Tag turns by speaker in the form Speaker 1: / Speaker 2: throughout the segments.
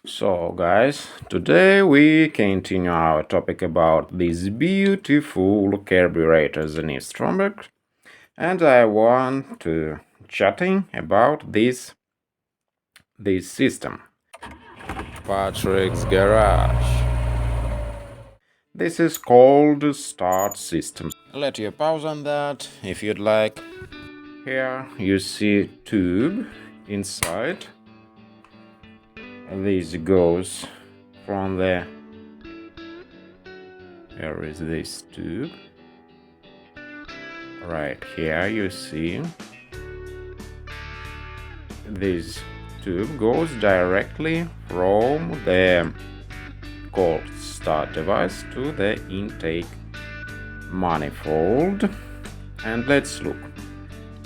Speaker 1: So guys, today we continue our topic about this beautiful carburetor Zenith-Stromberg, and I want to chatting about this system. Patrick's Garage. This is called start system. Let you pause on that if you'd like. Here you see tube inside. This goes from the here is this tube. Right here you see this tube goes directly from the cold start device to the intake manifold. And let's look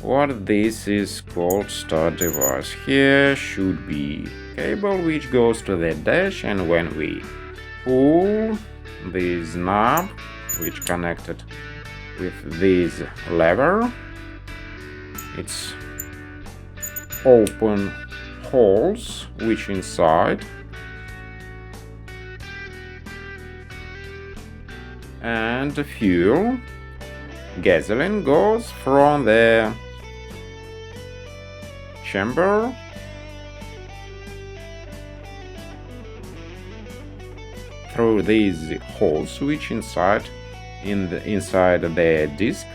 Speaker 1: what this is called start device. Here should be cable which goes to the dash, and when we pull this knob which connected with this lever, it's open holes which inside and the fuel gasoline goes from the chamber through these holes which inside the disc,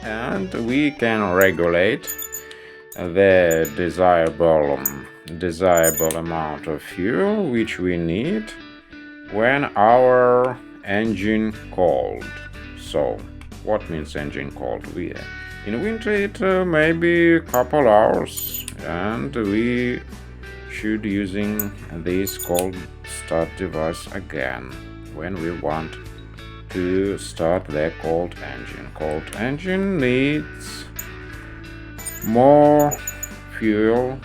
Speaker 1: and we can regulate the desirable amount of fuel which we need when our engine cold. So what means engine cold? In winter it may be a couple hours, and we should using this cold start device again when we want to start the cold engine. Cold engine needs more fuel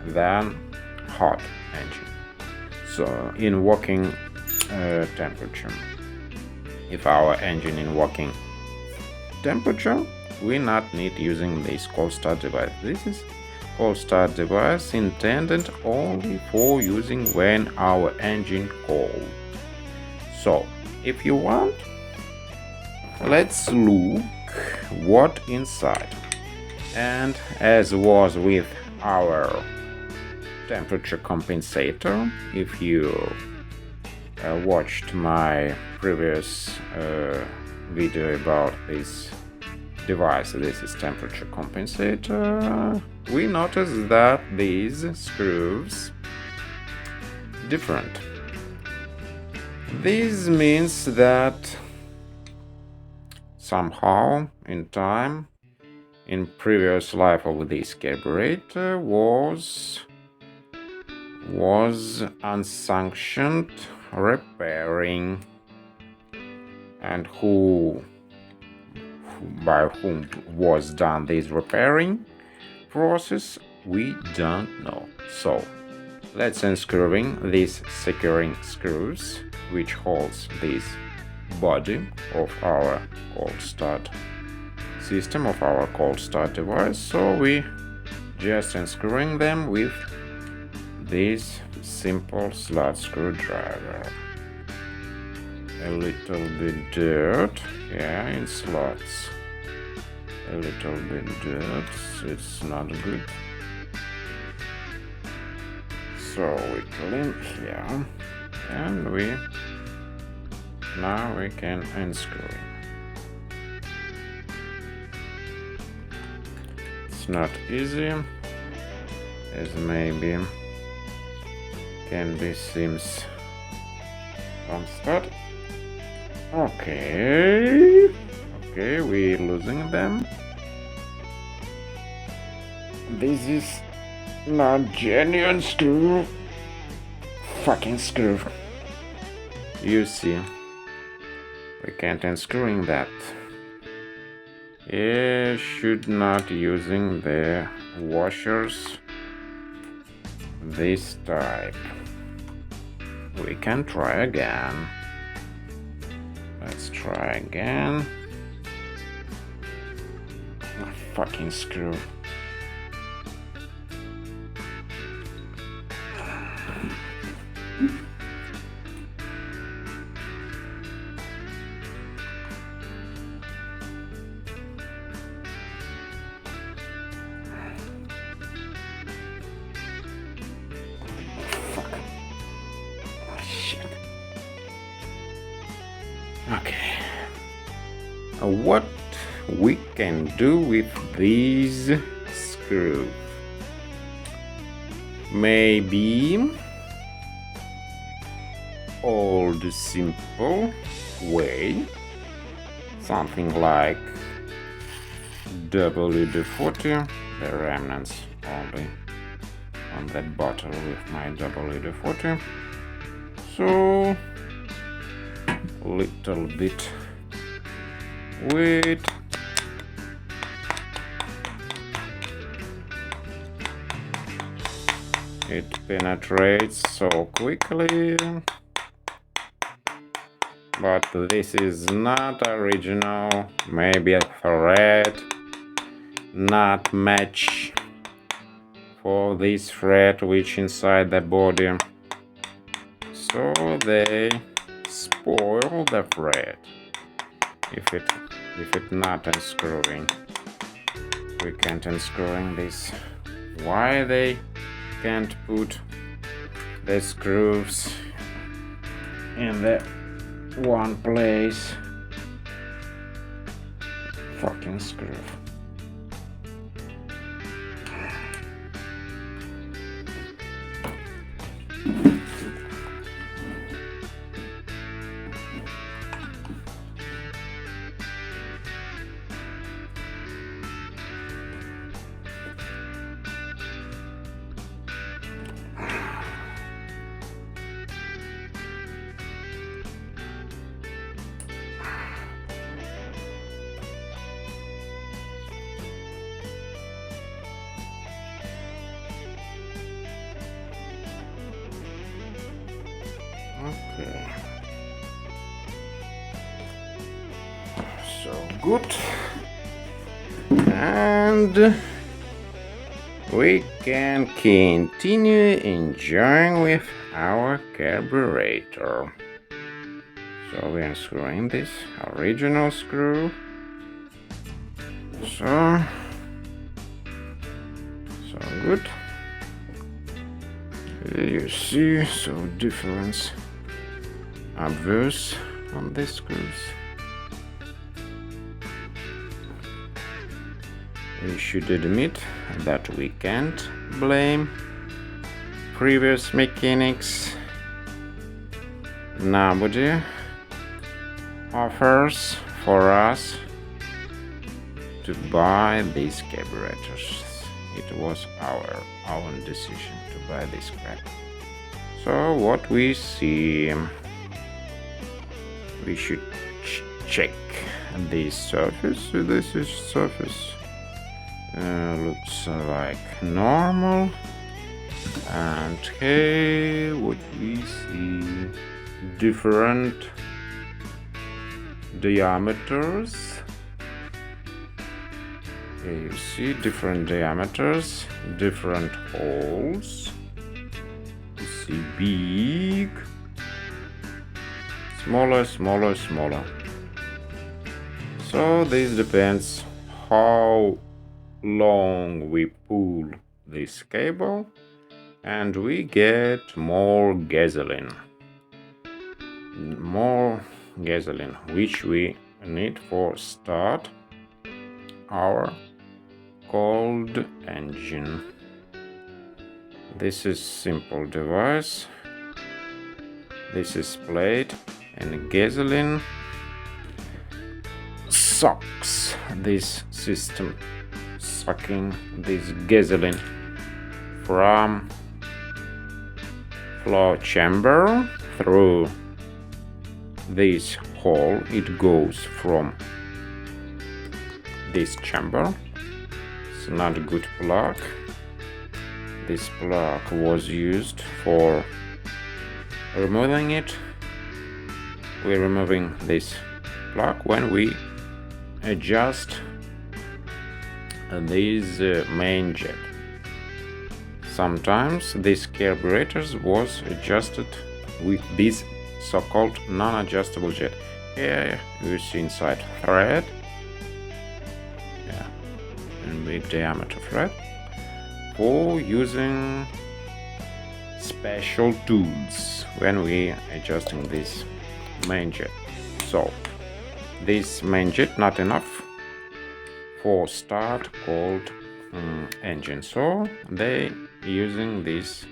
Speaker 1: than hot engine. So in working temperature, if our engine in working temperature, we not need using this cold start device. This is cold start device intended only for using when our engine cold. So if you want, let's look what inside. And as was with our temperature compensator, if you watched my previous video about this device, this is temperature compensator, we noticed that these screws different. This means that somehow in time, in previous life of this carburetor was unsanctioned repairing, and by whom was done this repairing process, we don't know. So let's unscrewing these securing screws which holds this body of our cold start system, of our cold start device. So we just unscrewing them with this simple slot screwdriver. A little bit dirt here in slots, a little bit dirt, it's not good. So we clean here, and now we can unscrew it. It's not easy, as maybe can be seems from start. Okay, we're losing them. This is not genuine screw. Fucking screw. You see, we can't unscrewing that. You should not using the washers this type. We can try again. Let's try again. Fucking screw. Okay. What we can do with these screws? Maybe old simple way, something like WD-40, the remnants only on that bottle with my WD-40. So little bit weight. It penetrates so quickly, but this is not original. Maybe a thread not match for this thread which inside the body, so they spoil the thread if it not unscrewing. We can't unscrewing this. Why they can't put the screws in the one place? Fucking screw. Okay. So good. And we can continue enjoying with our carburetor. So we are unscrewing this original screw. So good. You see, so difference obvious on these screws. We should admit that we can't blame previous mechanics. Nobody offers for us to buy these carburetors. It was our own decision to buy this crap. So what we see, we should check this surface. This is surface looks like normal, and hey, what we see, different diameters. You see different diameters, different holes. You see big, smaller, smaller, smaller. So this depends how long we pull this cable, and we get more gasoline, which we need for start our cold engine. This is simple device. This is plate, and gasoline sucks this system, sucking this gasoline from flow chamber through this hole. It goes from this chamber. It's not a good plug. This plug was used for removing it. We're removing this plug when we adjust this main jet. Sometimes this carburetors was adjusted with this so-called non-adjustable jet. Here you see inside thread, and big diameter thread for using special tools when we adjusting this main jet. So this main jet not enough for start cold engine, so they using this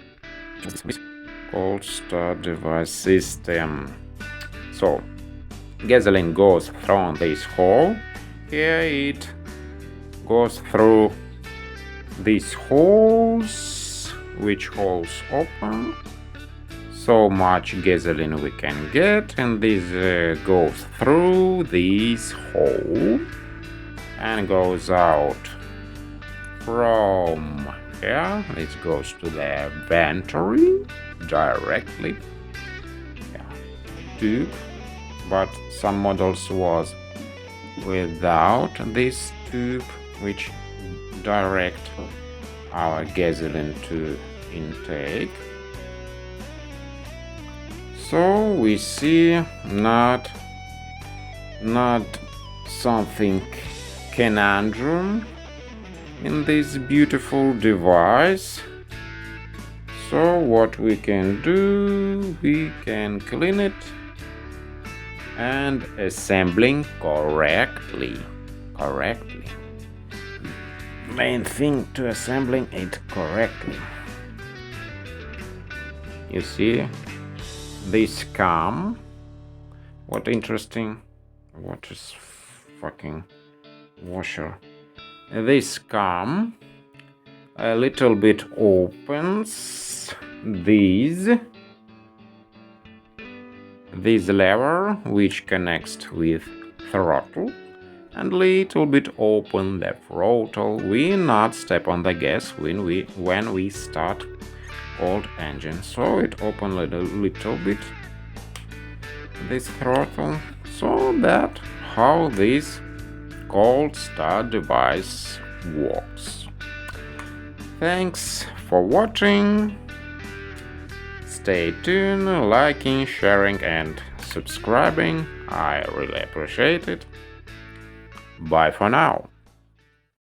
Speaker 1: cold start device system. So gasoline goes through this hole. Here it goes through these holes, which holes open. So much gasoline we can get, and this goes through this hole and goes out from here. This goes to the venturi directly. Tube, but some models was without this tube, which direct our gasoline to intake. So we see not something conundrum in this beautiful device. So what we can do, we can clean it and assembling correctly. Main thing to assembling it correctly. You see this cam. What interesting. What is fucking washer? This cam a little bit opens this lever which connects with throttle, and little bit open the throttle. We not step on the gas when we start old engine, so it open a little bit this throttle. So that how this cold start device works. Thanks for watching. Stay tuned, liking, sharing and subscribing. I really appreciate it. Bye for now.